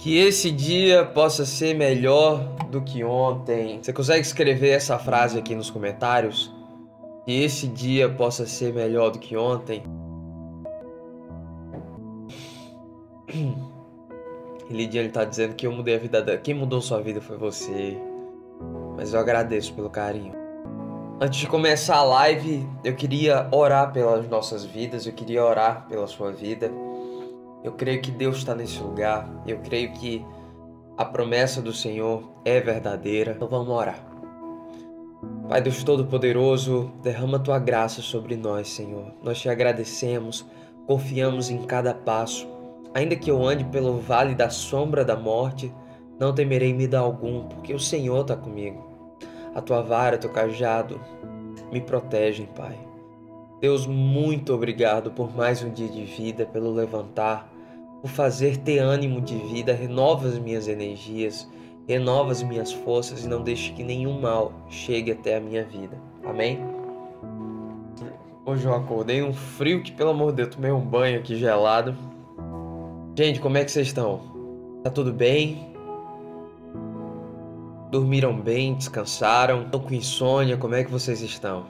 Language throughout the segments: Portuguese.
Que esse dia possa ser melhor do que ontem. Você consegue escrever essa frase aqui nos comentários? Que esse dia possa ser melhor do que ontem. E Lidiane tá dizendo que eu mudei a vida dela. Quem mudou sua vida foi você. Mas eu agradeço pelo carinho. Antes de começar a live, eu queria orar pelas nossas vidas. Eu queria orar pela sua vida. Eu creio que Deus está nesse lugar. Eu creio que a promessa do Senhor é verdadeira. Então vamos orar. Pai Deus Todo-Poderoso, derrama Tua graça sobre nós, Senhor. Nós Te agradecemos, confiamos em cada passo. Ainda que eu ande pelo vale da sombra da morte, não temerei medo algum, porque o Senhor está comigo. A Tua vara, Teu cajado me protegem, Pai. Deus, muito obrigado por mais um dia de vida, pelo levantar, por fazer ter ânimo de vida. Renova as minhas energias, renova as minhas forças e não deixe que nenhum mal chegue até a minha vida. Amém? Hoje eu acordei um frio que, pelo amor de Deus, tomei um banho aqui gelado. Gente, como é que vocês estão? Tá tudo bem? Dormiram bem? Descansaram? Estão com insônia? Como é que vocês estão?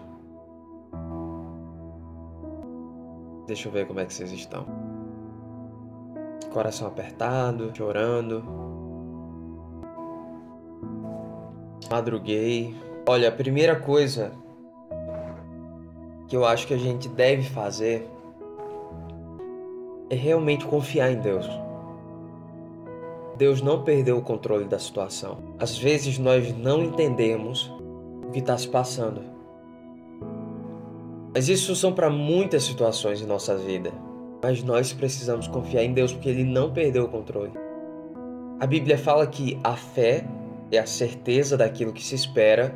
Deixa eu ver como é que vocês estão. Coração apertado, chorando. Madruguei. Olha, a primeira coisa que eu acho que a gente deve fazer é realmente confiar em Deus. Deus não perdeu o controle da situação. Às vezes nós não entendemos o que está se passando. Mas isso são para muitas situações em nossa vida. Mas nós precisamos confiar em Deus porque Ele não perdeu o controle. A Bíblia fala que a fé é a certeza daquilo que se espera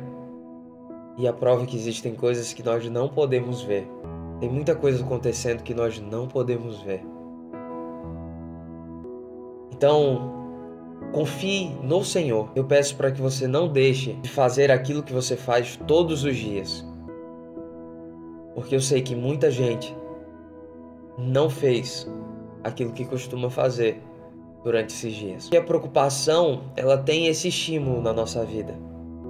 e a prova que existem coisas que nós não podemos ver. Tem muita coisa acontecendo que nós não podemos ver. Então, confie no Senhor. Eu peço para que você não deixe de fazer aquilo que você faz todos os dias. Porque eu sei que muita gente não fez aquilo que costuma fazer durante esses dias. E a preocupação, ela tem esse estímulo na nossa vida.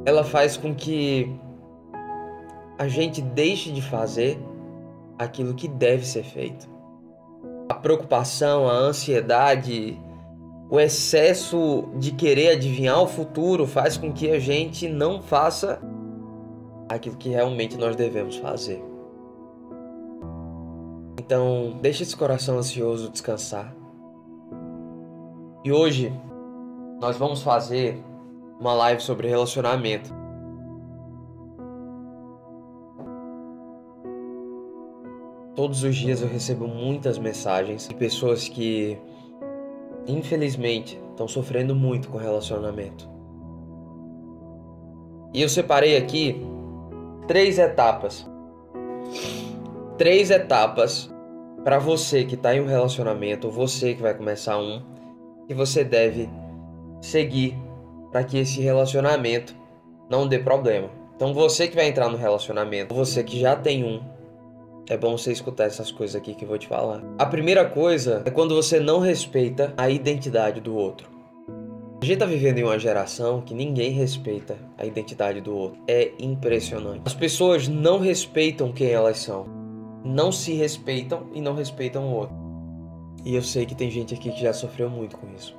Ela faz com que a gente deixe de fazer aquilo que deve ser feito. A preocupação, a ansiedade, o excesso de querer adivinhar o futuro faz com que a gente não faça aquilo que realmente nós devemos fazer. Então, deixa esse coração ansioso descansar. E hoje, nós vamos fazer uma live sobre relacionamento. Todos os dias eu recebo muitas mensagens de pessoas que, infelizmente, estão sofrendo muito com relacionamento. E eu separei aqui 3 etapas. 3 etapas para você que está em um relacionamento, ou você que vai começar um, que você deve seguir para que esse relacionamento não dê problema. Então você que vai entrar no relacionamento, você que já tem um, é bom você escutar essas coisas aqui que eu vou te falar. A primeira coisa é quando você não respeita a identidade do outro. A gente tá vivendo em uma geração que ninguém respeita a identidade do outro. É impressionante. As pessoas não respeitam quem elas são. Não se respeitam e não respeitam o outro. E eu sei que tem gente aqui que já sofreu muito com isso.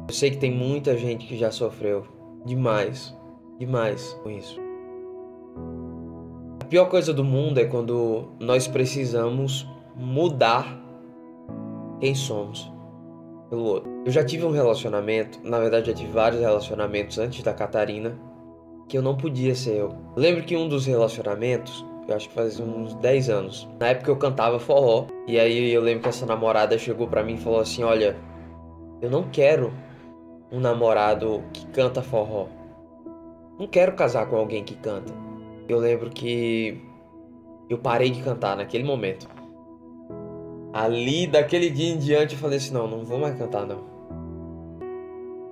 Eu sei que tem muita gente que já sofreu demais com isso. A pior coisa do mundo é quando nós precisamos mudar quem somos pelo outro. Eu já tive um relacionamento, na verdade já tive vários relacionamentos antes da Catarina, que eu não podia ser eu. Lembro que um dos relacionamentos, eu acho que fazia uns 10 anos. Na época eu cantava forró. E aí eu lembro que essa namorada chegou pra mim e falou assim: olha, eu não quero um namorado que canta forró. Não quero casar com alguém que canta. Eu lembro que eu parei de cantar naquele momento. Ali, daquele dia em diante, eu falei assim: não vou mais cantar não.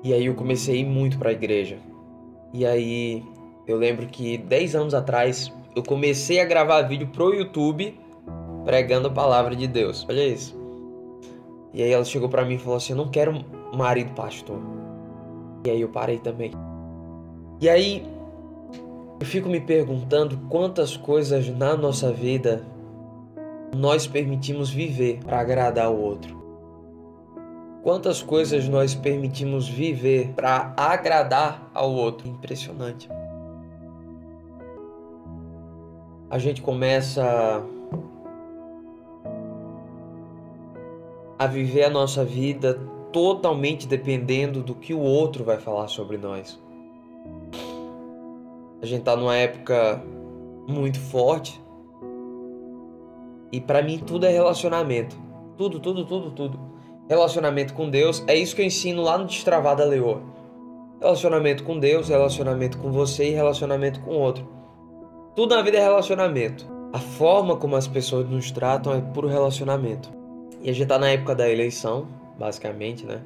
E aí eu comecei a ir muito pra igreja. E aí eu lembro que 10 anos atrás eu comecei a gravar vídeo pro YouTube pregando a palavra de Deus. Olha isso. E aí ela chegou pra mim e falou assim: eu não quero um marido pastor. E aí eu parei também. E aí eu fico me perguntando quantas coisas na nossa vida nós permitimos viver para agradar o outro. Quantas coisas nós permitimos viver para agradar ao outro. Impressionante. A gente começa a viver a nossa vida totalmente dependendo do que o outro vai falar sobre nós. A gente tá numa época muito forte e para mim tudo é relacionamento. Tudo. Relacionamento com Deus, é isso que eu ensino lá no Destravada Leoa. Relacionamento com Deus, relacionamento com você e relacionamento com o outro. Tudo na vida é relacionamento. A forma como as pessoas nos tratam é puro relacionamento. E a gente tá na época da eleição, basicamente, né?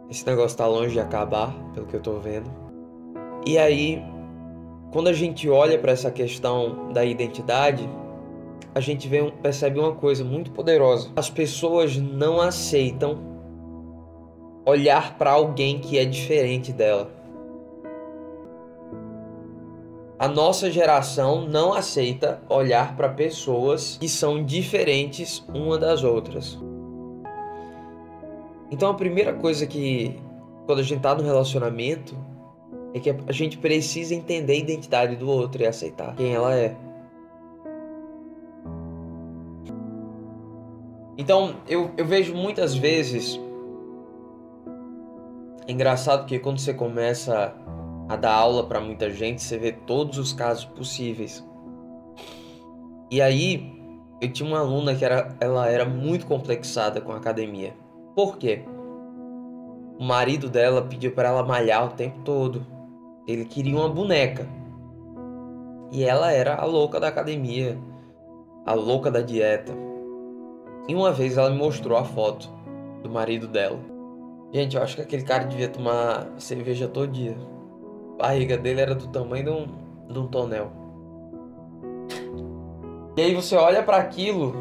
Esse negócio tá longe de acabar, pelo que eu tô vendo. E aí, quando a gente olha para essa questão da identidade, a gente percebe uma coisa muito poderosa. As pessoas não aceitam olhar para alguém que é diferente dela. A nossa geração não aceita olhar para pessoas que são diferentes uma das outras. Então a primeira coisa que, quando a gente tá no relacionamento, é que a gente precisa entender a identidade do outro e aceitar quem ela é. Então eu vejo muitas vezes, é engraçado que quando você começa a dar aula para muita gente, você vê todos os casos possíveis. E aí, eu tinha uma aluna que ela era muito complexada com a academia. Por quê? O marido dela pediu para ela malhar o tempo todo. Ele queria uma boneca. E ela era a louca da academia, a louca da dieta. E uma vez ela me mostrou a foto do marido dela. Gente, eu acho que aquele cara devia tomar cerveja todo dia. A barriga dele era do tamanho de um tonel. E aí você olha para aquilo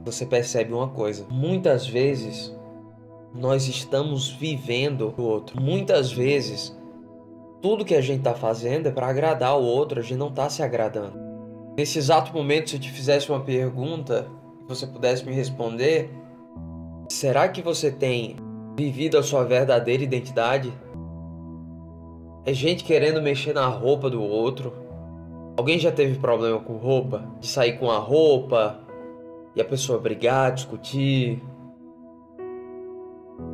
você percebe uma coisa. Muitas vezes nós estamos vivendo o outro. Muitas vezes tudo que a gente está fazendo é para agradar o outro, a gente não está se agradando. Nesse exato momento, se eu te fizesse uma pergunta e você pudesse me responder, será que você tem vivido a sua verdadeira identidade? É gente querendo mexer na roupa do outro. Alguém já teve problema com roupa? De sair com a roupa e a pessoa brigar, discutir?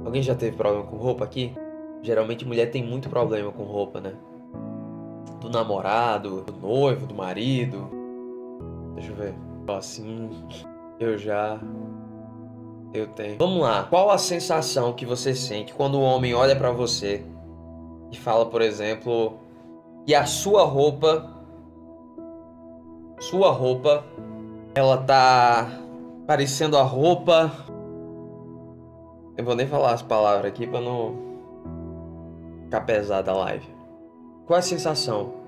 Alguém já teve problema com roupa aqui? Geralmente mulher tem muito problema com roupa, né? Do namorado, do noivo, do marido. Deixa eu ver. Assim, eu tenho. Vamos lá. Qual a sensação que você sente quando o homem olha pra você e fala, por exemplo, que a sua roupa, ela tá parecendo a roupa... Eu vou nem falar as palavras aqui pra não ficar pesada a live. Qual a sensação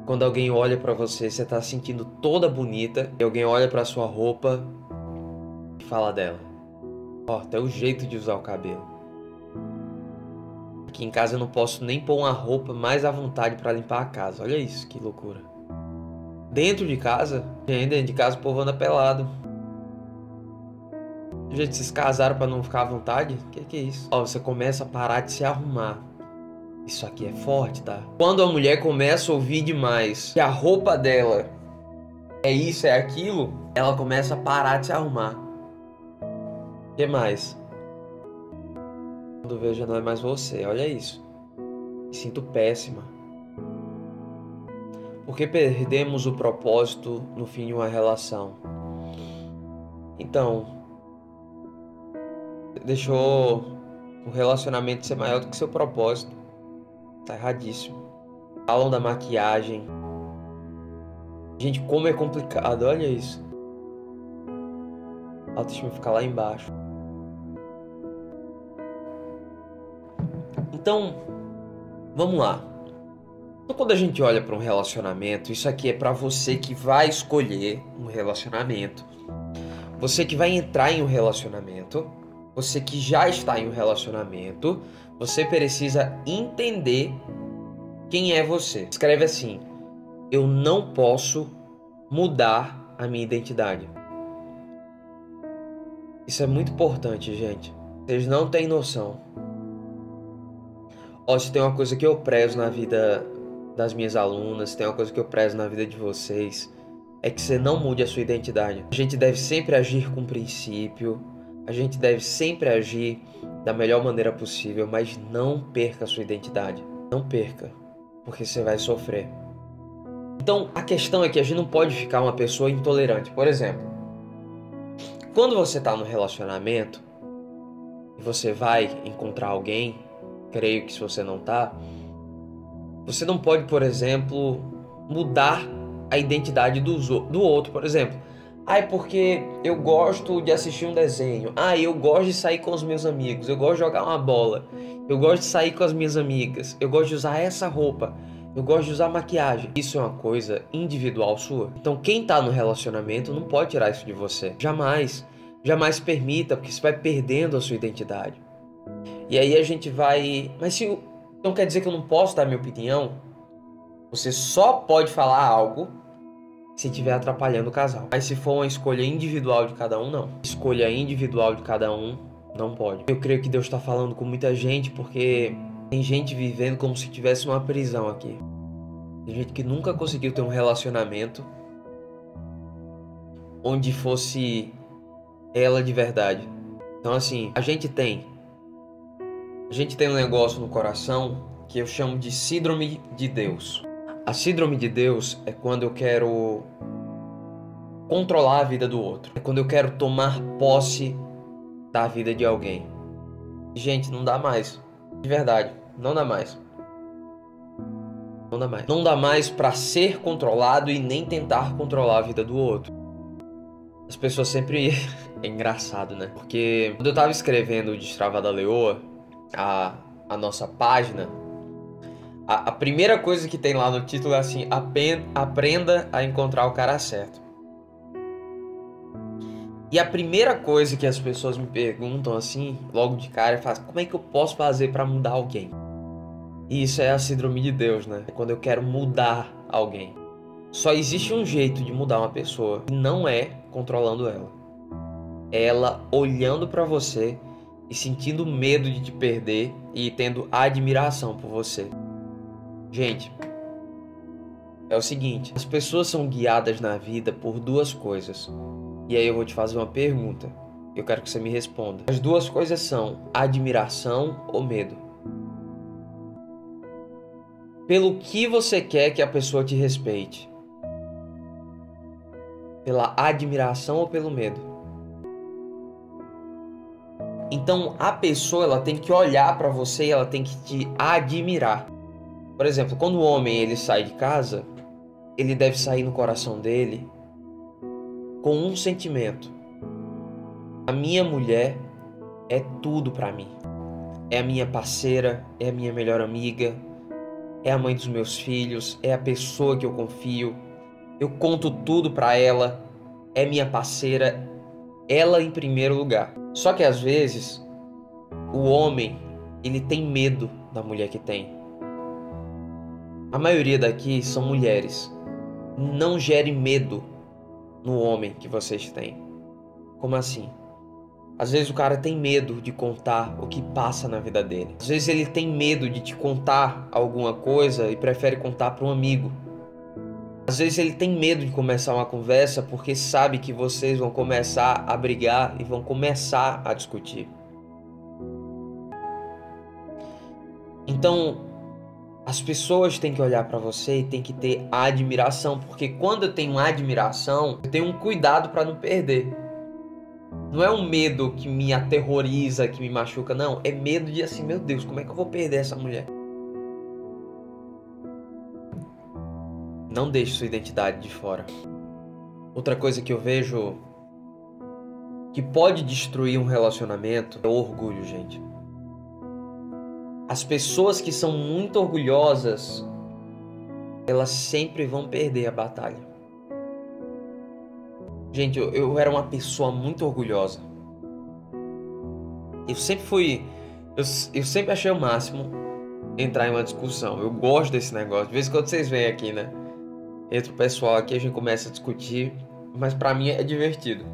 quando alguém olha pra você, você tá sentindo toda bonita, e alguém olha pra sua roupa e fala dela? Ó, até o jeito de usar o cabelo. Aqui em casa eu não posso nem pôr uma roupa mais à vontade pra limpar a casa. Olha isso, que loucura. Dentro de casa o povo anda pelado. Gente, vocês casaram pra não ficar à vontade? Que é isso? Ó, você começa a parar de se arrumar. Isso aqui é forte, tá? Quando a mulher começa a ouvir demais que a roupa dela é isso, é aquilo, ela começa a parar de se arrumar. O que mais? Quando vejo não é mais você, olha isso. Me sinto péssima. Porque perdemos o propósito no fim de uma relação. Então, deixou o relacionamento ser maior do que seu propósito. Tá erradíssimo. Falam da maquiagem. Gente, como é complicado, olha isso. A autoestima fica lá embaixo. Então, vamos lá. Então, quando a gente olha para um relacionamento, isso aqui é para você que vai escolher um relacionamento, você que vai entrar em um relacionamento, você que já está em um relacionamento, você precisa entender quem é você. Escreve assim: eu não posso mudar a minha identidade. Isso é muito importante, gente. Vocês não têm noção. Ó, se tem uma coisa que eu prezo na vida das minhas alunas, se tem uma coisa que eu prezo na vida de vocês, é que você não mude a sua identidade. A gente deve sempre agir com princípio, a gente deve sempre agir da melhor maneira possível, mas não perca a sua identidade. Não perca, porque você vai sofrer. Então, a questão é que a gente não pode ficar uma pessoa intolerante. Por exemplo, quando você está no relacionamento e você vai encontrar alguém, creio que se você não tá, você não pode, por exemplo, mudar a identidade do outro. Por exemplo, é porque eu gosto de assistir um desenho, eu gosto de sair com os meus amigos, eu gosto de jogar uma bola, eu gosto de sair com as minhas amigas, eu gosto de usar essa roupa, eu gosto de usar maquiagem. Isso é uma coisa individual sua. Então quem tá no relacionamento não pode tirar isso de você. Jamais. Jamais permita, porque você vai perdendo a sua identidade. E aí a gente vai... Então quer dizer que eu não posso dar minha opinião? Você só pode falar algo se estiver atrapalhando o casal. Mas se for uma escolha individual de cada um, não. Escolha individual de cada um, não pode. Eu creio que Deus está falando com muita gente, porque tem gente vivendo como se tivesse uma prisão aqui. Tem gente que nunca conseguiu ter um relacionamento onde fosse ela de verdade. Então assim, a gente tem um negócio no coração que eu chamo de síndrome de Deus. A síndrome de Deus é quando eu quero controlar a vida do outro. É quando eu quero tomar posse da vida de alguém. Gente, não dá mais. De verdade, não dá mais. Não dá mais. Não dá mais pra ser controlado e nem tentar controlar a vida do outro. As pessoas sempre... É engraçado, né? Porque quando eu tava escrevendo o Destravada Leoa, a nossa página, a primeira coisa que tem lá no título é assim: aprenda a encontrar o cara certo. E a primeira coisa que as pessoas me perguntam assim, logo de cara, é como é que eu posso fazer pra mudar alguém? E isso é a síndrome de Deus, né? É quando eu quero mudar alguém. Só existe um jeito de mudar uma pessoa, e não é controlando ela. É ela olhando pra você e sentindo medo de te perder e tendo admiração por você. Gente, é o seguinte, as pessoas são guiadas na vida por duas coisas. E aí eu vou te fazer uma pergunta, eu quero que você me responda. As duas coisas são admiração ou medo? Pelo que você quer que a pessoa te respeite? Pela admiração ou pelo medo? Então a pessoa ela tem que olhar para você e ela tem que te admirar. Por exemplo, quando o homem ele sai de casa, ele deve sair no coração dele com um sentimento: a minha mulher é tudo para mim. É a minha parceira, é a minha melhor amiga, é a mãe dos meus filhos, é a pessoa que eu confio. Eu conto tudo para ela, é minha parceira, ela em primeiro lugar. Só que às vezes o homem ele tem medo da mulher que tem. A maioria daqui são mulheres. Não gere medo no homem que vocês têm. Como assim? Às vezes o cara tem medo de contar o que passa na vida dele. Às vezes ele tem medo de te contar alguma coisa e prefere contar para um amigo. Às vezes ele tem medo de começar uma conversa porque sabe que vocês vão começar a brigar e vão começar a discutir. Então, as pessoas têm que olhar para você e têm que ter admiração, porque quando eu tenho admiração, eu tenho um cuidado para não perder. Não é um medo que me aterroriza, que me machuca, não. É medo de assim, meu Deus, como é que eu vou perder essa mulher? Não deixe sua identidade de fora. Outra coisa que eu vejo que pode destruir um relacionamento é o orgulho, gente. As pessoas que são muito orgulhosas elas sempre vão perder a batalha. Gente, eu era uma pessoa muito orgulhosa. Eu sempre fui... Eu sempre achei o máximo entrar em uma discussão. Eu gosto desse negócio. De vez em quando vocês vêm aqui, né? Entra o pessoal aqui, a gente começa a discutir. Mas pra mim é divertido.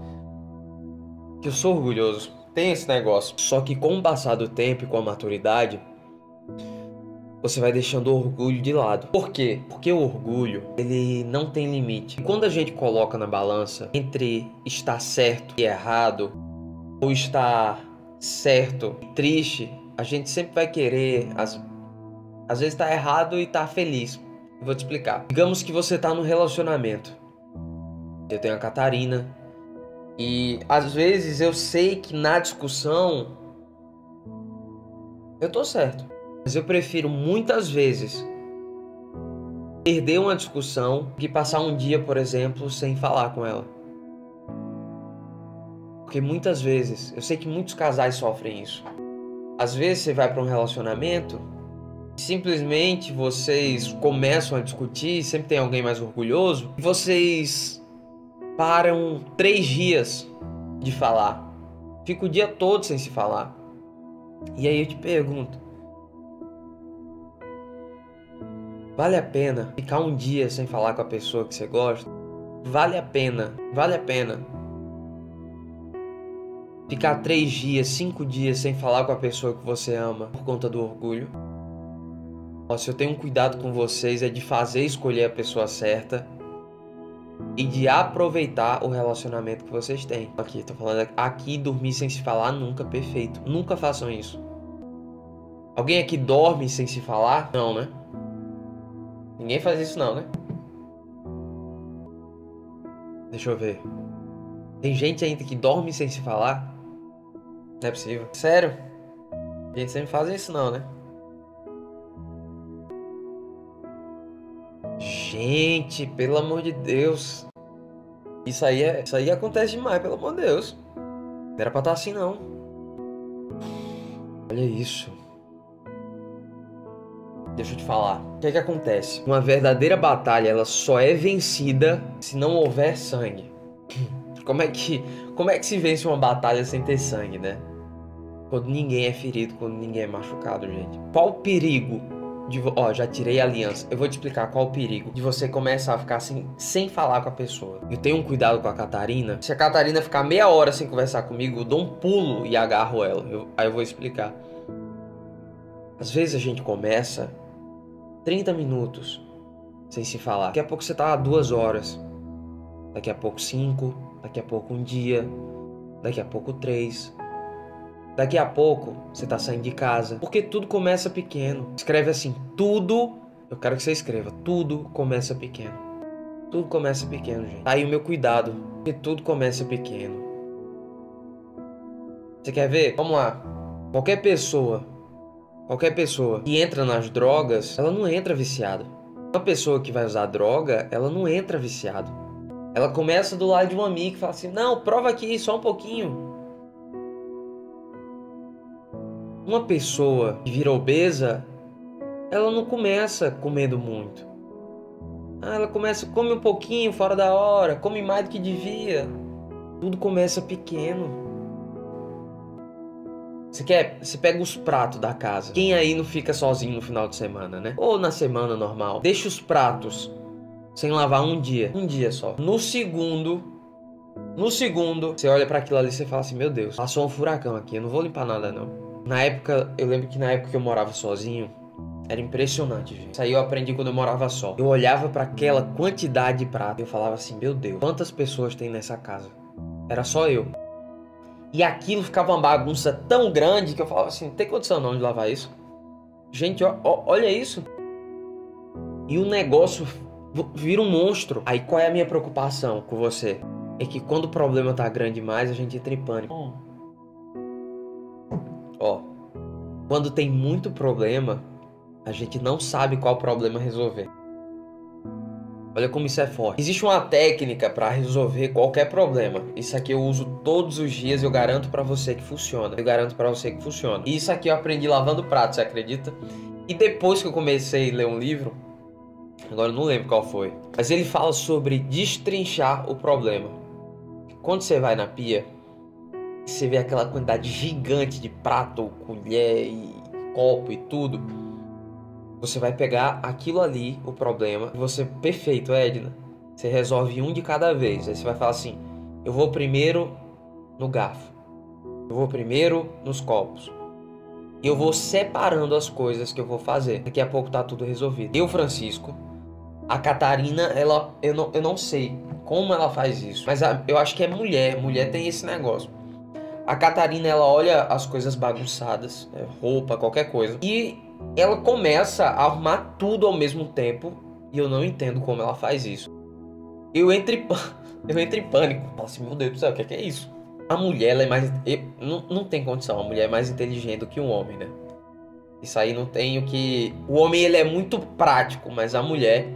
Eu sou orgulhoso. Tem esse negócio. Só que com o passar do tempo e com a maturidade, você vai deixando o orgulho de lado. Por quê? Porque o orgulho, ele não tem limite. E quando a gente coloca na balança entre estar certo e errado, ou estar certo e triste, a gente sempre vai querer, às vezes, estar errado e estar feliz. Eu vou te explicar. Digamos que você está num relacionamento. Eu tenho a Catarina. E às vezes eu sei que na discussão eu tô certo. Mas eu prefiro muitas vezes perder uma discussão que passar um dia, por exemplo, sem falar com ela. Porque muitas vezes, eu sei que muitos casais sofrem isso. Às vezes você vai para um relacionamento, simplesmente vocês começam a discutir, sempre tem alguém mais orgulhoso, e vocês param 3 dias de falar. Fica o dia todo sem se falar. E aí eu te pergunto, vale a pena ficar um dia sem falar com a pessoa que você gosta? Vale a pena ficar 3 dias, 5 dias sem falar com a pessoa que você ama por conta do orgulho? Se eu tenho um cuidado com vocês é de fazer escolher a pessoa certa e de aproveitar o relacionamento que vocês têm. Aqui, tô falando aqui, dormir sem se falar nunca, perfeito. Nunca façam isso. Alguém aqui dorme sem se falar? Não, né? Ninguém faz isso não, né? Deixa eu ver. Tem gente ainda que dorme sem se falar? Não é possível. Sério? A gente sempre faz isso não, né? Gente, pelo amor de Deus. Isso aí acontece demais, pelo amor de Deus. Não era pra estar assim não. Olha isso. Deixa eu te falar. O que é que acontece? Uma verdadeira batalha, ela só é vencida se não houver sangue. Como é que se vence uma batalha sem ter sangue, né? Quando ninguém é ferido, quando ninguém é machucado, gente. Qual o perigo de... já tirei a aliança. Eu vou te explicar qual o perigo de você começar a ficar assim, sem falar com a pessoa. Eu tenho um cuidado com a Catarina. Se a Catarina ficar meia hora sem conversar comigo, eu dou um pulo e agarro ela. Aí eu vou explicar. Às vezes a gente começa 30 minutos sem se falar. Daqui a pouco você tá há 2 horas. Daqui a pouco 5. Daqui a pouco 1 dia. Daqui a pouco 3. Daqui a pouco você tá saindo de casa. Porque tudo começa pequeno. Escreve assim, tudo. Eu quero que você escreva. Tudo começa pequeno. Tudo começa pequeno, gente. Tá aí o meu cuidado. Porque tudo começa pequeno. Você quer ver? Vamos lá. Qualquer pessoa que entra nas drogas, ela não entra viciada. Uma pessoa que vai usar droga, ela não entra viciada. Ela começa do lado de um amigo e fala assim, não, prova aqui, só um pouquinho. Uma pessoa que vira obesa, ela não começa comendo muito. Ela come um pouquinho fora da hora, come mais do que devia. Tudo começa pequeno. Você pega os pratos da casa. Quem aí não fica sozinho no final de semana, né? Ou na semana normal. Deixa os pratos sem lavar um dia só. No segundo, você olha pra aquilo ali e você fala assim, meu Deus, passou um furacão aqui, eu não vou limpar nada não. Eu lembro que na época que eu morava sozinho, era impressionante, gente. Isso aí eu aprendi quando eu morava só. Eu olhava pra aquela quantidade de prato e eu falava assim, meu Deus, quantas pessoas tem nessa casa? Era só eu. E aquilo ficava uma bagunça tão grande que eu falava assim, não tem condição não de lavar isso. Gente, olha isso. E o negócio vira um monstro. Aí qual é a minha preocupação com você? É que quando o problema tá grande demais, a gente entra em pânico. Quando tem muito problema, a gente não sabe qual problema resolver. Olha como isso é forte. Existe uma técnica para resolver qualquer problema. Isso aqui eu uso todos os dias e eu garanto para você que funciona. E isso aqui eu aprendi lavando prato, você acredita? E depois que eu comecei a ler um livro, Agora eu não lembro qual foi. Mas ele fala sobre destrinchar o problema. Quando você vai na pia, você vê aquela quantidade gigante de prato, colher e copo e tudo. Você vai pegar aquilo ali, o problema, e você, perfeito, Edna. Você resolve um de cada vez. Aí você vai falar assim: eu vou primeiro no garfo. Eu vou primeiro nos copos. E eu vou separando as coisas que eu vou fazer. Daqui a pouco tá tudo resolvido. Eu, Francisco, a Catarina, eu não sei como ela faz isso. Mas eu acho que é mulher. Mulher tem esse negócio. A Catarina, ela olha as coisas bagunçadas, roupa, qualquer coisa, e ela começa a arrumar tudo ao mesmo tempo. E eu não entendo como ela faz isso. Eu entro em pânico. Falo assim, meu Deus do céu, o que é isso? A mulher, ela é mais... Não tem condição, a mulher é mais inteligente do que um homem, né? Isso aí não tem o que... O homem, ele é muito prático, mas a mulher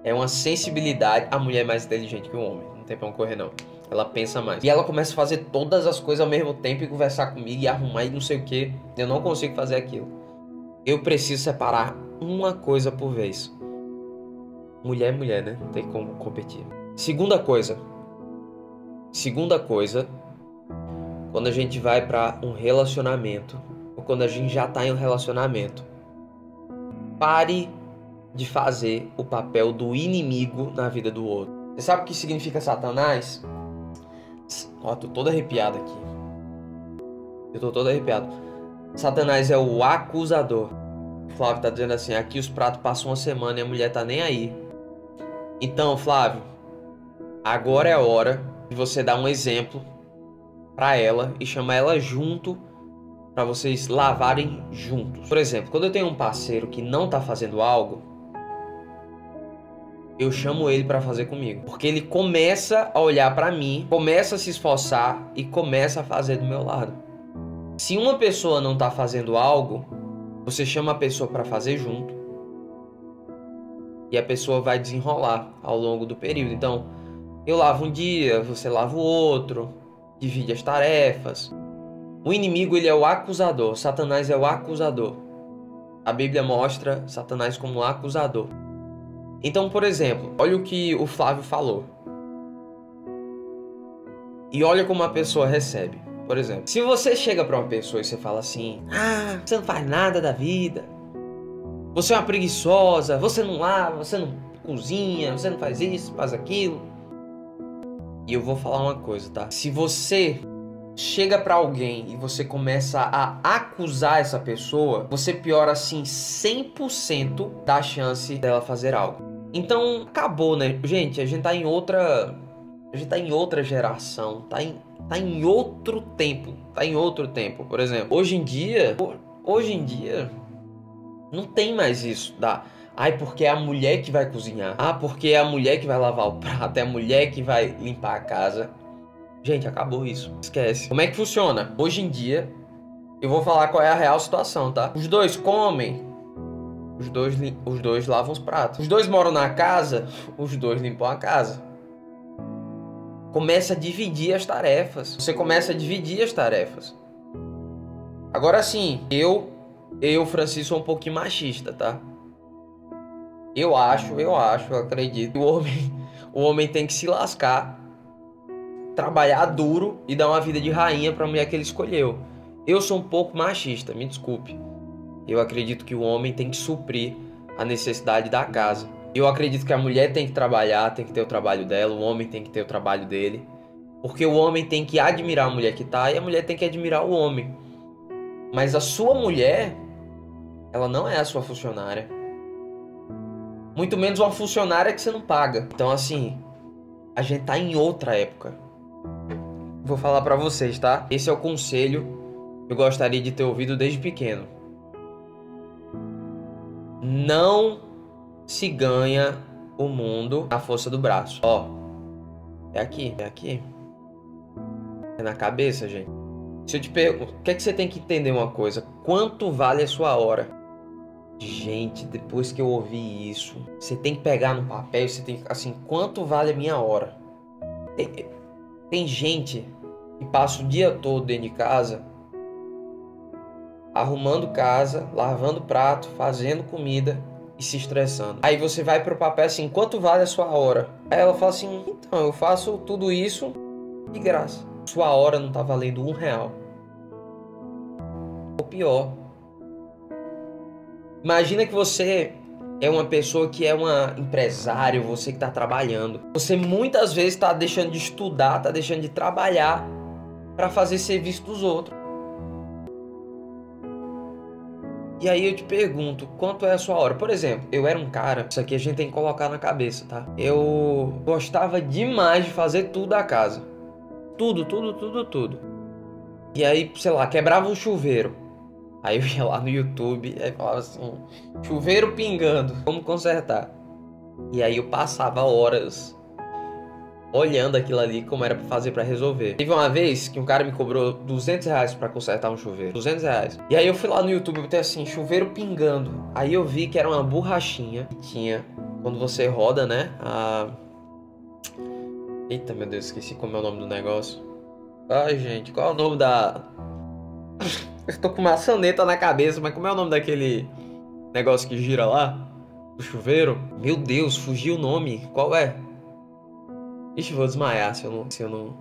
é uma sensibilidade. A mulher é mais inteligente que o homem, não tem pra onde correr, não. Ela pensa mais. E ela começa a fazer todas as coisas ao mesmo tempo e conversar comigo e arrumar e não sei o que. Eu não consigo fazer aquilo. Eu preciso separar uma coisa por vez. Mulher é mulher, né? Não tem como competir. Segunda coisa, quando a gente vai para um relacionamento, ou quando a gente já tá em um relacionamento, pare de fazer o papel do inimigo na vida do outro. Você sabe o que significa Satanás? Ó, tô todo arrepiado aqui. Eu tô todo arrepiado. Satanás é o acusador. O Flávio tá dizendo assim, aqui os pratos passam uma semana e a mulher tá nem aí. Então, Flávio, agora é a hora de você dar um exemplo para ela e chamar ela junto para vocês lavarem juntos. Por exemplo, quando eu tenho um parceiro que não tá fazendo algo, eu chamo ele para fazer comigo, porque ele começa a olhar para mim, começa a se esforçar e começa a fazer do meu lado. Se uma pessoa não tá fazendo algo, você chama a pessoa para fazer junto e a pessoa vai desenrolar ao longo do período. Então, eu lavo um dia, você lava o outro, divide as tarefas. O inimigo, ele é o acusador. Satanás é o acusador. A Bíblia mostra Satanás como um acusador. Então, por exemplo, olha o que o Flávio falou. E olha como a pessoa recebe. Por exemplo, se você chega para uma pessoa e você fala assim: ah, você não faz nada da vida. Você é uma preguiçosa, você não lava, você não cozinha, você não faz isso, faz aquilo. E eu vou falar uma coisa, tá? Se você chega pra alguém e você começa a acusar essa pessoa, você piora assim 100% da chance dela fazer algo. Então, acabou, né? Gente, a gente tá em outra geração, tá em outro tempo. Por exemplo, hoje em dia não tem mais isso da ai, porque é a mulher que vai cozinhar. Ah, porque é a mulher que vai lavar o prato, é a mulher que vai limpar a casa. Gente, acabou isso. Esquece. Como é que funciona? Hoje em dia, eu vou falar qual é a real situação, tá? Os dois comem, os dois lavam os pratos. Os dois moram na casa, os dois limpam a casa. Começa a dividir as tarefas. Você começa a dividir as tarefas. Agora sim, eu, Francisco, sou um pouquinho machista, tá? Eu acredito que o homem tem que se lascar, trabalhar duro e dar uma vida de rainha para a mulher que ele escolheu. Eu sou um pouco machista, me desculpe. Eu acredito que o homem tem que suprir a necessidade da casa. Eu acredito que a mulher tem que trabalhar, tem que ter o trabalho dela, o homem tem que ter o trabalho dele. Porque o homem tem que admirar a mulher que tá e a mulher tem que admirar o homem. Mas a sua mulher, ela não é a sua funcionária. Muito menos uma funcionária que você não paga. Então, assim, a gente tá em outra época. Vou falar pra vocês, tá? Esse é o conselho que eu gostaria de ter ouvido desde pequeno. Não se ganha o mundo à força do braço. Ó, é aqui. É na cabeça, gente. Se eu te pergunto, o que é que você tem que entender uma coisa? Quanto vale a sua hora? Gente, depois que eu ouvi isso, você tem que pegar no papel, você tem que, assim, quanto vale a minha hora? Tem gente que passa o dia todo dentro de casa, arrumando casa, lavando prato, fazendo comida, e se estressando. Aí você vai pro papel assim, quanto vale a sua hora? Aí ela fala assim, então, eu faço tudo isso de graça. Sua hora não tá valendo R$1. Ou pior. Imagina que você é uma pessoa que é uma empresário, você que tá trabalhando. Você muitas vezes tá deixando de estudar, tá deixando de trabalhar para fazer serviço dos outros. E aí eu te pergunto, quanto é a sua hora? Por exemplo, eu era um cara, isso aqui a gente tem que colocar na cabeça, tá? Eu gostava demais de fazer tudo da casa. Tudo, tudo, tudo, tudo. E aí, sei lá, quebrava um chuveiro. Aí eu ia lá no YouTube e falava assim, chuveiro pingando, como consertar? E aí eu passava horas olhando aquilo ali, como era pra fazer pra resolver. Teve uma vez que um cara me cobrou R$200 pra consertar um chuveiro. R$200. E aí eu fui lá no YouTube e botei assim, chuveiro pingando. Aí eu vi que era uma borrachinha que tinha, quando você roda, né? Eita, meu Deus, esqueci como é o nome do negócio. Ai, gente, qual é o nome da... Eu tô com maçaneta na cabeça, mas como é o nome daquele negócio que gira lá? Do chuveiro? Meu Deus, fugiu o nome. Qual é? Ixi, vou desmaiar se eu não...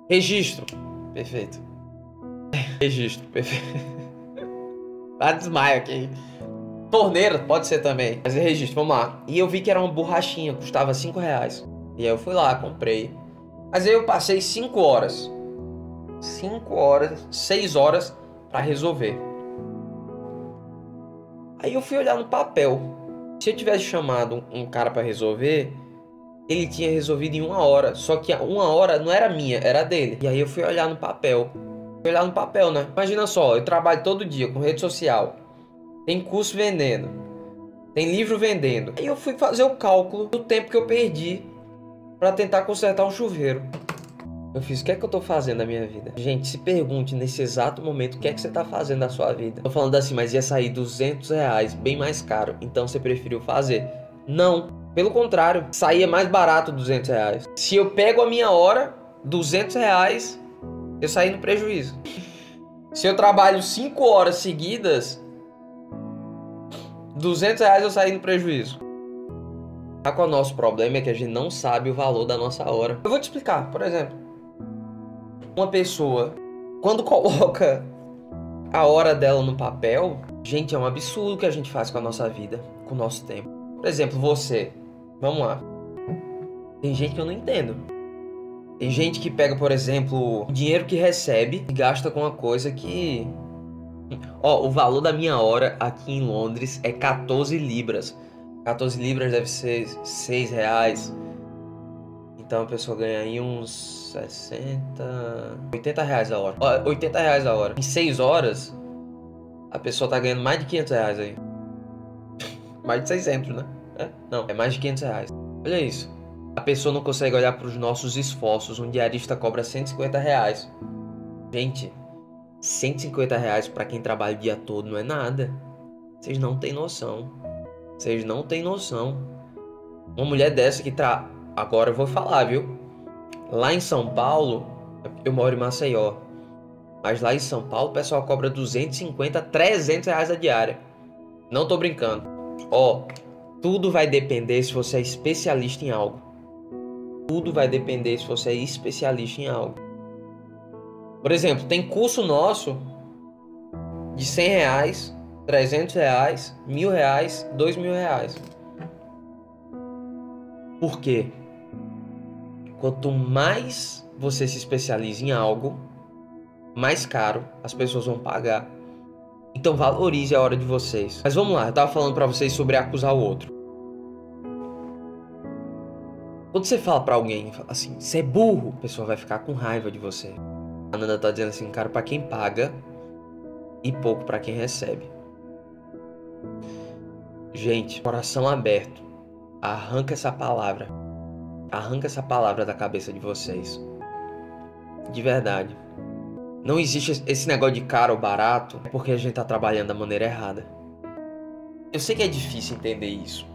Registro. Perfeito. Registro, perfeito. Ah, desmaio aqui. Torneira, pode ser também. Mas é registro, vamos lá. E eu vi que era uma borrachinha, custava R$5. E aí eu fui lá, comprei. Mas aí eu passei 5 horas. 5 horas, 6 horas pra resolver. Aí eu fui olhar no papel. Se eu tivesse chamado um cara pra resolver, ele tinha resolvido em 1 hora. Só que a 1 hora não era minha, era dele. E aí eu fui olhar no papel. Fui olhar no papel, né? Imagina só, eu trabalho todo dia com rede social. Tem curso vendendo. Tem livro vendendo. Aí eu fui fazer o cálculo do tempo que eu perdi pra tentar consertar um chuveiro. Eu fiz, o que é que eu tô fazendo na minha vida? Gente, se pergunte nesse exato momento o que é que você tá fazendo na sua vida. Tô falando assim, mas ia sair R$200, bem mais caro. Então você preferiu fazer? Não. Pelo contrário, saía mais barato R$200. Se eu pego a minha hora, R$200, eu saí no prejuízo. Se eu trabalho 5 horas seguidas, R$200 eu saí no prejuízo. Tá, qual é o nosso problema? É que a gente não sabe o valor da nossa hora. Eu vou te explicar, por exemplo. Uma pessoa, quando coloca a hora dela no papel, gente, é um absurdo o que a gente faz com a nossa vida, com o nosso tempo. Por exemplo, você, vamos lá. Tem gente que eu não entendo. Tem gente que pega, por exemplo, o dinheiro que recebe e gasta com uma coisa que... Ó, o valor da minha hora aqui em Londres é 14 libras. 14 libras deve ser R$6. Então a pessoa ganha aí uns 60... R$80 a hora. Ó, R$80 a hora. Em 6 horas, a pessoa tá ganhando mais de R$500 aí. Mais de 600, né? Não, é mais de R$500. Olha isso. A pessoa não consegue olhar para os nossos esforços. Um diarista cobra R$150. Gente, R$150 para quem trabalha o dia todo não é nada. Vocês não têm noção. Vocês não têm noção. Uma mulher dessa que Agora eu vou falar, viu? Lá em São Paulo, eu moro em Maceió. Mas lá em São Paulo o pessoal cobra 250, R$300 a diária. Não tô brincando. Ó, tudo vai depender se você é especialista em algo. Tudo vai depender se você é especialista em algo. Por exemplo, tem curso nosso de R$100, R$300, R$1.000, R$2.000. Por quê? Quanto mais você se especializa em algo, mais caro as pessoas vão pagar. Então valorize a hora de vocês. Mas vamos lá, eu tava falando pra vocês sobre acusar o outro. Quando você fala pra alguém assim, você é burro, a pessoa vai ficar com raiva de você. A Nanda tá dizendo assim, cara, pra quem paga e pouco pra quem recebe. Gente, coração aberto. Arranca essa palavra. Arranca essa palavra da cabeça de vocês. De verdade. Não existe esse negócio de caro ou barato porque a gente tá trabalhando da maneira errada. Eu sei que é difícil entender isso.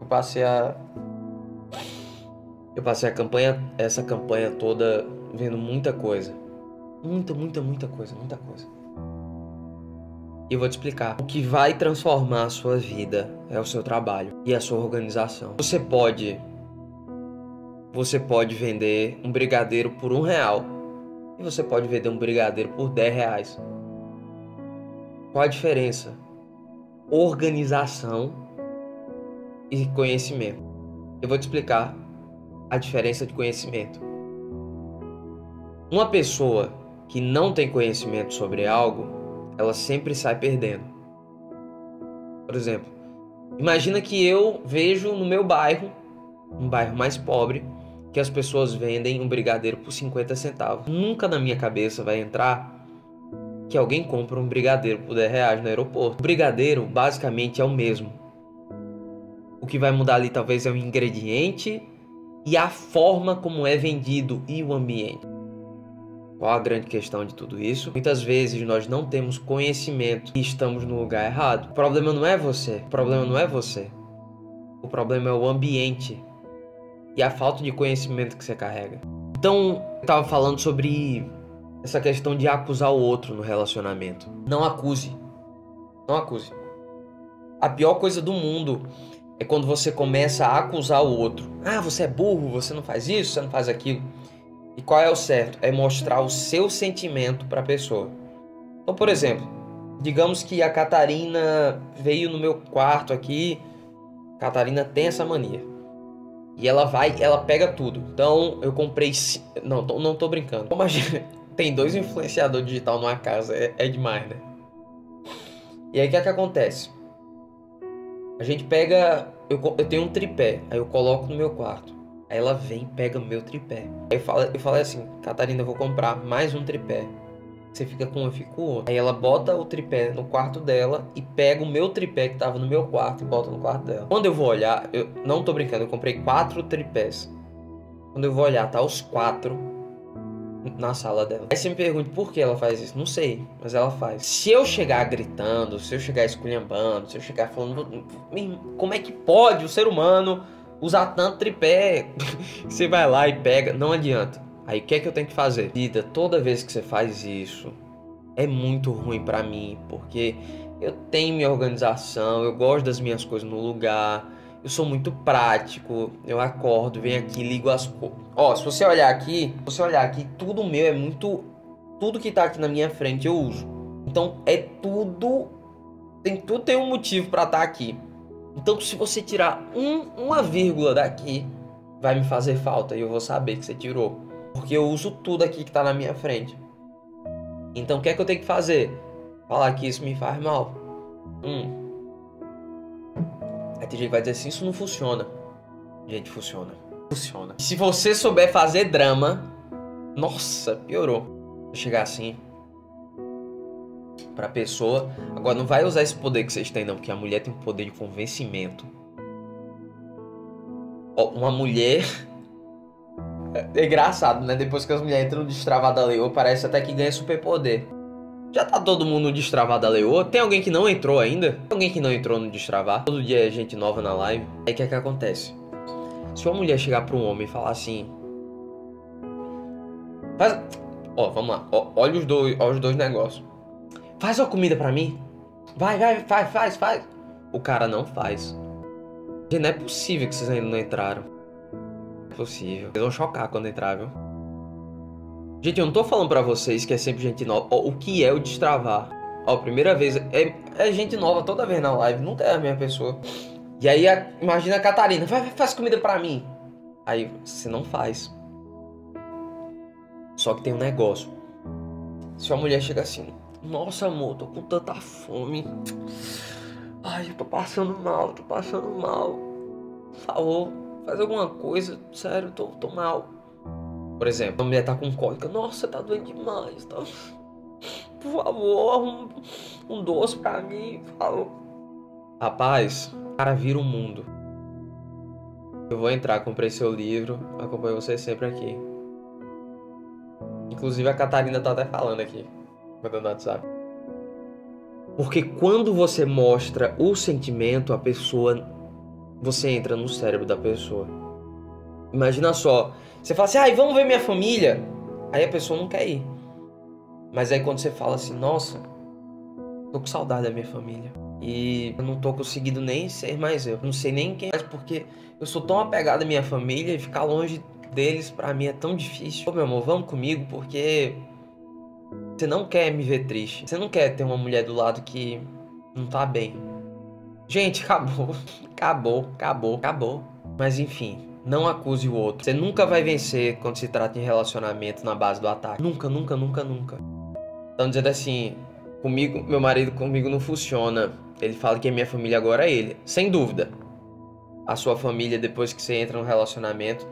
Eu passei essa campanha toda vendo muita coisa. Muita coisa. E eu vou te explicar. O que vai transformar a sua vida é o seu trabalho e a sua organização. Você pode vender um brigadeiro por R$1 e você pode vender um brigadeiro por R$10. Qual a diferença? Organização e conhecimento. Eu vou te explicar a diferença de conhecimento. Uma pessoa que não tem conhecimento sobre algo, ela sempre sai perdendo. Por exemplo, imagina que eu vejo no meu bairro, um bairro mais pobre, que as pessoas vendem um brigadeiro por 50 centavos. Nunca na minha cabeça vai entrar que alguém compra um brigadeiro por R$10 no aeroporto. O brigadeiro basicamente é o mesmo. O que vai mudar ali talvez é o ingrediente e a forma como é vendido e o ambiente. Qual a grande questão de tudo isso? Muitas vezes nós não temos conhecimento e estamos no lugar errado. O problema não é você. O problema não é você. O problema é o ambiente e a falta de conhecimento que você carrega. Então, eu estava falando sobre essa questão de acusar o outro no relacionamento. Não acuse. Não acuse. A pior coisa do mundo é quando você começa a acusar o outro. Ah, você é burro, você não faz isso, você não faz aquilo. E qual é o certo? É mostrar o seu sentimento para a pessoa. Então, por exemplo, digamos que a Catarina veio no meu quarto aqui. Catarina tem essa mania. E ela pega tudo. Então, eu comprei... Não tô brincando. Imagina, tem 2 influenciadores digital numa casa. É demais, né? E aí, o que é que acontece? A gente pega... Eu tenho um tripé. Aí eu coloco no meu quarto. Aí ela vem e pega meu tripé. Aí eu falei assim, Catarina, eu vou comprar mais um tripé. Você fica com um, eu fico com o outro. Aí ela bota o tripé no quarto dela e pega o meu tripé que tava no meu quarto e bota no quarto dela. Quando eu vou olhar, eu não tô brincando, eu comprei 4 tripés. Quando eu vou olhar, tá os 4 na sala dela. Aí você me pergunta por que ela faz isso. Não sei, mas ela faz. Se eu chegar gritando, se eu chegar esculhambando, se eu chegar falando... Como é que pode o ser humano usar tanto tripé? Você vai lá e pega, não adianta. Aí o que é que eu tenho que fazer? Vida, toda vez que você faz isso, é muito ruim pra mim, porque eu tenho minha organização, eu gosto das minhas coisas no lugar, eu sou muito prático, eu acordo, venho aqui, ligo as coisas. Ó, se você olhar aqui, tudo meu é muito... Tudo que tá aqui na minha frente eu uso. Então é tudo... Tudo tem um motivo pra estar aqui. Então, se você tirar uma vírgula daqui, vai me fazer falta e eu vou saber que você tirou. Porque eu uso tudo aqui que tá na minha frente. Então, o que é que eu tenho que fazer? Falar que isso me faz mal. Aí tem gente que vai dizer assim, isso não funciona. Gente, funciona. Funciona. E se você souber fazer drama, nossa, piorou. Vou chegar assim pra pessoa. Agora não vai usar esse poder que vocês têm não, porque a mulher tem um poder de convencimento. Ó, uma mulher... É engraçado, né? Depois que as mulheres entram no Destravada Leoa, parece até que ganha superpoder. Já tá todo mundo no Destravada Leoa? Tem alguém que não entrou ainda? Tem alguém que não entrou no Destravar? Todo dia é gente nova na live. Aí o que é que acontece? Se uma mulher chegar pra um homem e falar assim... Ó, vamos lá. Ó, olha os dois negócios. Faz uma comida pra mim. Faz. O cara não faz. Gente, não é possível que vocês ainda não entraram. Não é possível. Vocês vão chocar quando entrar, viu? Gente, eu não tô falando pra vocês que é sempre gente nova. Ó, o que é o Destravar? Ó, primeira vez... É gente nova toda vez na live. Nunca é a mesma pessoa. E aí, imagina a Catarina. Faz comida pra mim. Aí, você não faz. Só que tem um negócio. Se uma mulher chega assim... Nossa, amor, tô com tanta fome. Ai, eu tô passando mal. Por favor, faz alguma coisa. Sério, tô mal. Por exemplo, a mulher tá com cólica. Nossa, tá doendo demais. Tá... Por favor, um doce pra mim. Por favor. Rapaz, o cara vira o mundo. Eu vou entrar, comprei seu livro. Acompanho você sempre aqui. Inclusive a Catarina tá até falando aqui. Mandando no WhatsApp. Porque quando você mostra o sentimento, a pessoa... Você entra no cérebro da pessoa. Imagina só. Você fala assim, ai, vamos ver minha família. Aí a pessoa não quer ir. Mas aí quando você fala assim, nossa, Tô com saudade da minha família. E eu não tô conseguindo nem ser mais eu. Não sei nem quem mais, porque eu sou tão apegado à minha família e ficar longe deles pra mim é tão difícil. Pô, meu amor, vamos comigo, porque você não quer me ver triste. Você não quer ter uma mulher do lado que não tá bem. Gente, acabou. Acabou. Mas enfim, não acuse o outro. Você nunca vai vencer quando se trata em relacionamento na base do ataque. Nunca. Então, dizendo assim, comigo, meu marido comigo não funciona. Ele fala que a minha família agora é ele. Sem dúvida. A sua família, depois que você entra no relacionamento,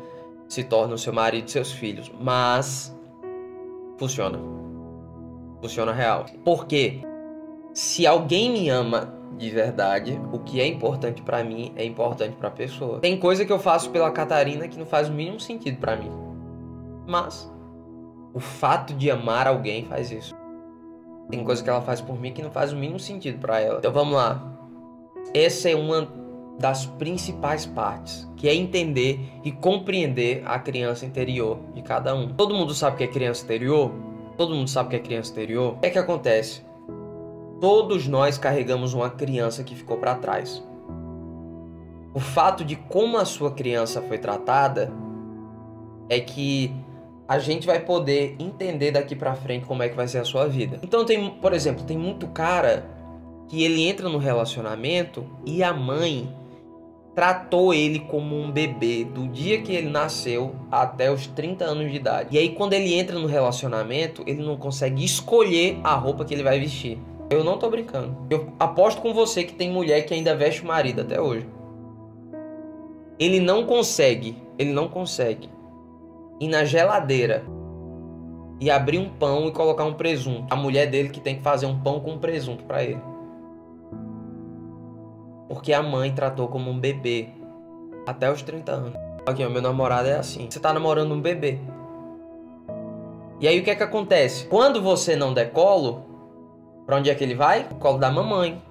se torna o seu marido e seus filhos. Mas funciona. Funciona real. Porque se alguém me ama de verdade, o que é importante pra mim é importante pra pessoa. Tem coisa que eu faço pela Catarina que não faz o mínimo sentido pra mim. Mas o fato de amar alguém faz isso. Tem coisa que ela faz por mim que não faz o mínimo sentido pra ela. Então vamos lá. Essa é uma das principais partes, que é entender e compreender a criança interior de cada um. Todo mundo sabe o que é criança interior? Todo mundo sabe o que é criança interior? O que é que acontece? Todos nós carregamos uma criança que ficou para trás. O fato de como a sua criança foi tratada é que a gente vai poder entender daqui para frente como é que vai ser a sua vida. Então tem, por exemplo, tem muito cara que ele entra no relacionamento e a mãe tratou ele como um bebê do dia que ele nasceu até os 30 anos de idade. E aí quando ele entra no relacionamento, ele não consegue escolher a roupa que ele vai vestir. Eu não tô brincando. Eu aposto com você que tem mulher que ainda veste o marido até hoje. Ele não consegue ir na geladeira e abrir um pão e colocar um presunto. A mulher dele que tem que fazer um pão com presunto pra ele. Porque a mãe tratou como um bebê até os 30 anos. Aqui, ó, meu namorado é assim. Você tá namorando um bebê. E aí o que é que acontece? Quando você não der colo, pra onde é que ele vai? Pro colo da mamãe.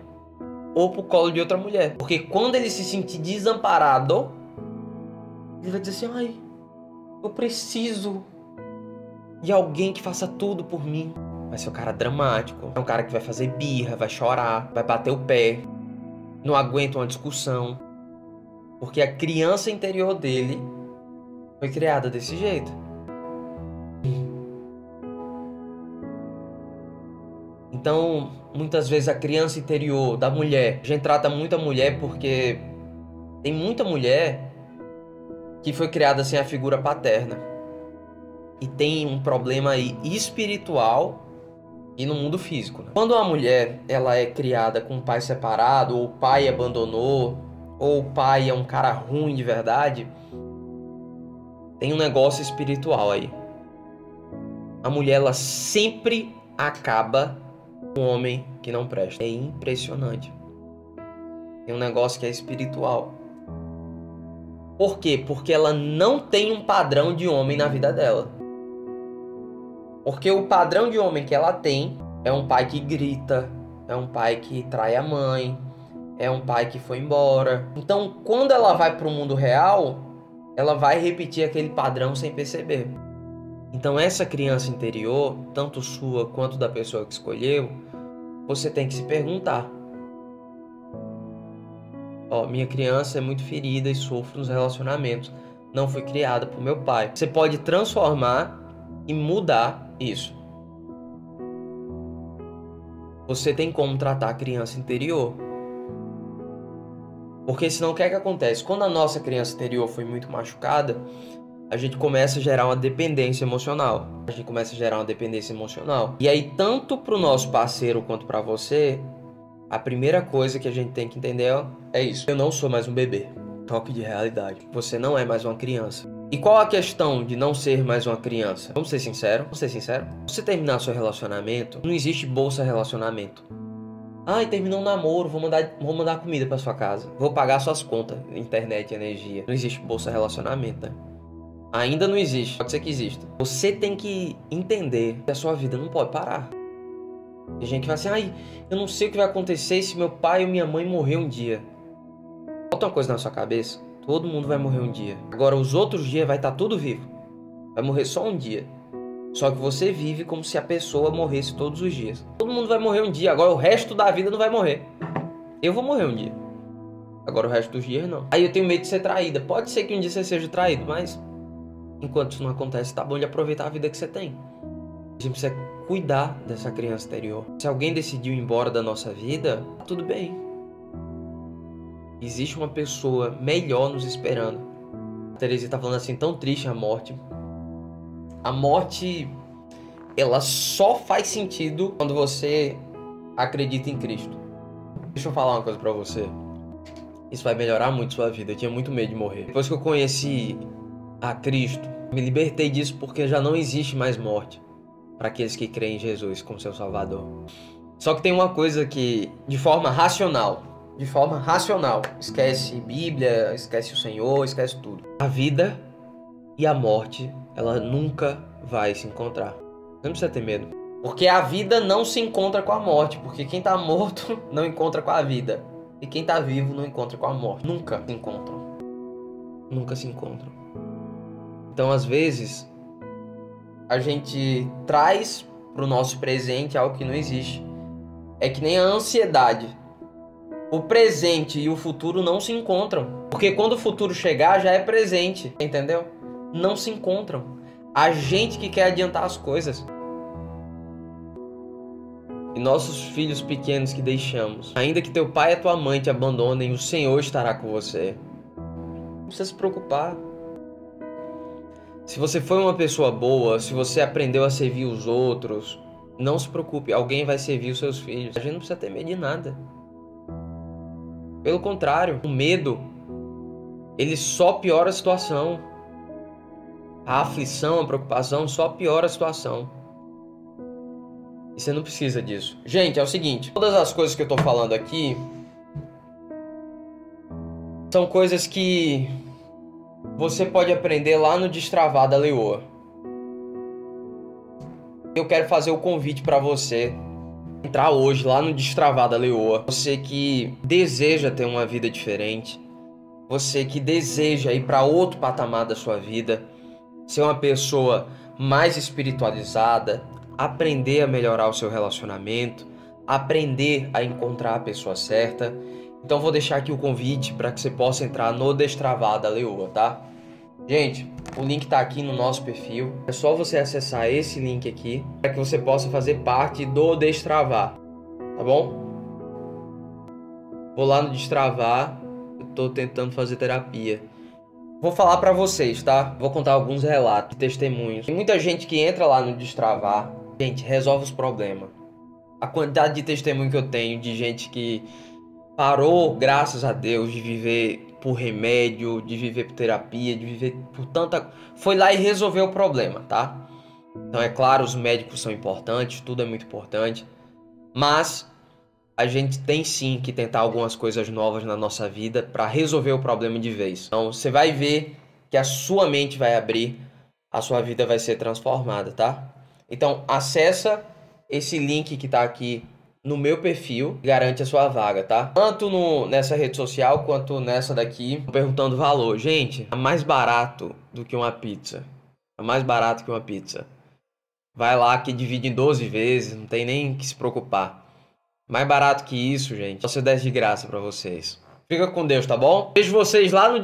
Ou pro colo de outra mulher. Porque quando ele se sentir desamparado, ele vai dizer assim, ai, eu preciso de alguém que faça tudo por mim. Vai ser um cara dramático. É um cara que vai fazer birra, vai chorar, vai bater o pé. Não aguenta uma discussão. Porque a criança interior dele foi criada desse jeito. Então, muitas vezes a criança interior da mulher, a gente trata muito a mulher porque tem muita mulher que foi criada sem a figura paterna. E tem um problema aí espiritual e no mundo físico, né? Quando uma mulher ela é criada com um pai separado, ou o pai abandonou, ou o pai é um cara ruim de verdade, tem um negócio espiritual aí. A mulher ela sempre acaba com um homem que não presta. É impressionante. Tem um negócio que é espiritual. Por quê? Porque ela não tem um padrão de homem na vida dela. Porque o padrão de homem que ela tem é um pai que grita, é um pai que trai a mãe, é um pai que foi embora. Então, quando ela vai para o mundo real, ela vai repetir aquele padrão sem perceber. Então, essa criança interior, tanto sua quanto da pessoa que escolheu, você tem que se perguntar. Ó, minha criança é muito ferida e sofre nos relacionamentos. Não foi criada por meu pai. Você pode transformar e mudar isso. Você tem como tratar a criança interior. Porque senão o que é que acontece? Quando a nossa criança interior foi muito machucada, a gente começa a gerar uma dependência emocional. E aí, tanto pro nosso parceiro quanto pra você, a primeira coisa que a gente tem que entender é isso. Eu não sou mais um bebê. Toque de realidade. Você não é mais uma criança. E qual a questão de não ser mais uma criança? Vamos ser sinceros? Você terminar seu relacionamento, não existe bolsa relacionamento. Ai, terminou um namoro, vou mandar comida pra sua casa. Vou pagar suas contas, internet, energia. Não existe bolsa relacionamento, né? Ainda não existe. Pode ser que exista. Você tem que entender que a sua vida não pode parar. Tem gente que vai assim, ai, eu não sei o que vai acontecer se meu pai ou minha mãe morrer um dia. Bota uma coisa na sua cabeça. Todo mundo vai morrer um dia. Agora, os outros dias vai estar tudo vivo. Vai morrer só um dia. Só que você vive como se a pessoa morresse todos os dias. Todo mundo vai morrer um dia, agora o resto da vida não vai morrer. Eu vou morrer um dia. Agora o resto dos dias não. Aí eu tenho medo de ser traída. Pode ser que um dia você seja traído, mas enquanto isso não acontece, tá bom de aproveitar a vida que você tem. A gente precisa cuidar dessa criança interior. Se alguém decidiu ir embora da nossa vida, tá tudo bem. Existe uma pessoa melhor nos esperando. A Terezinha tá falando assim, tão triste a morte. A morte, ela só faz sentido quando você acredita em Cristo. Deixa eu falar uma coisa pra você. Isso vai melhorar muito sua vida. Eu tinha muito medo de morrer. Depois que eu conheci a Cristo, me libertei disso porque já não existe mais morte para aqueles que creem em Jesus como seu Salvador. Só que tem uma coisa que, de forma racional, esquece Bíblia, esquece o Senhor, esquece tudo. A vida e a morte, ela nunca vai se encontrar. Não precisa ter medo. Porque a vida não se encontra com a morte. Porque quem tá morto não encontra com a vida. E quem tá vivo não encontra com a morte. Nunca se encontram. Nunca se encontram. Então, às vezes, a gente traz pro nosso presente algo que não existe. É que nem a ansiedade. O presente e o futuro não se encontram. Porque quando o futuro chegar, já é presente. Entendeu? Não se encontram. A gente que quer adiantar as coisas. E nossos filhos pequenos que deixamos. Ainda que teu pai e tua mãe te abandonem, o Senhor estará com você. Não precisa se preocupar. Se você foi uma pessoa boa, se você aprendeu a servir os outros, não se preocupe, alguém vai servir os seus filhos. A gente não precisa ter medo de nada. Pelo contrário, o medo, ele só piora a situação. A aflição, a preocupação só piora a situação. E você não precisa disso. Gente, é o seguinte, todas as coisas que eu tô falando aqui são coisas que você pode aprender lá no Destravada Leoa. Eu quero fazer o convite para você entrar hoje lá no Destravada Leoa. Você que deseja ter uma vida diferente, você que deseja ir para outro patamar da sua vida, ser uma pessoa mais espiritualizada, aprender a melhorar o seu relacionamento, aprender a encontrar a pessoa certa. Então vou deixar aqui o convite para que você possa entrar no Destravada Leoa, tá? Gente, o link tá aqui no nosso perfil. É só você acessar esse link aqui para que você possa fazer parte do Destravar, tá bom? Vou lá no Destravar, eu tô tentando fazer terapia. Vou falar pra vocês, tá? Vou contar alguns relatos, testemunhos. Tem muita gente que entra lá no Destravar, gente, resolve os problemas. A quantidade de testemunho que eu tenho de gente que parou, graças a Deus, de viver por remédio, de viver por terapia, de viver por tanta... Foi lá e resolveu o problema, tá? Então, é claro, os médicos são importantes, tudo é muito importante. Mas a gente tem sim que tentar algumas coisas novas na nossa vida para resolver o problema de vez. Então você vai ver que a sua mente vai abrir, a sua vida vai ser transformada, tá? Então acessa esse link que tá aqui no meu perfil, garante a sua vaga, tá? Tanto nessa rede social quanto nessa daqui, perguntando valor. Gente, é mais barato do que uma pizza. É mais barato que uma pizza. Vai lá que divide em 12 vezes, não tem nem que se preocupar. Mais barato que isso, gente. Só se eu desse de graça pra vocês. Fica com Deus, tá bom? Vejo vocês lá no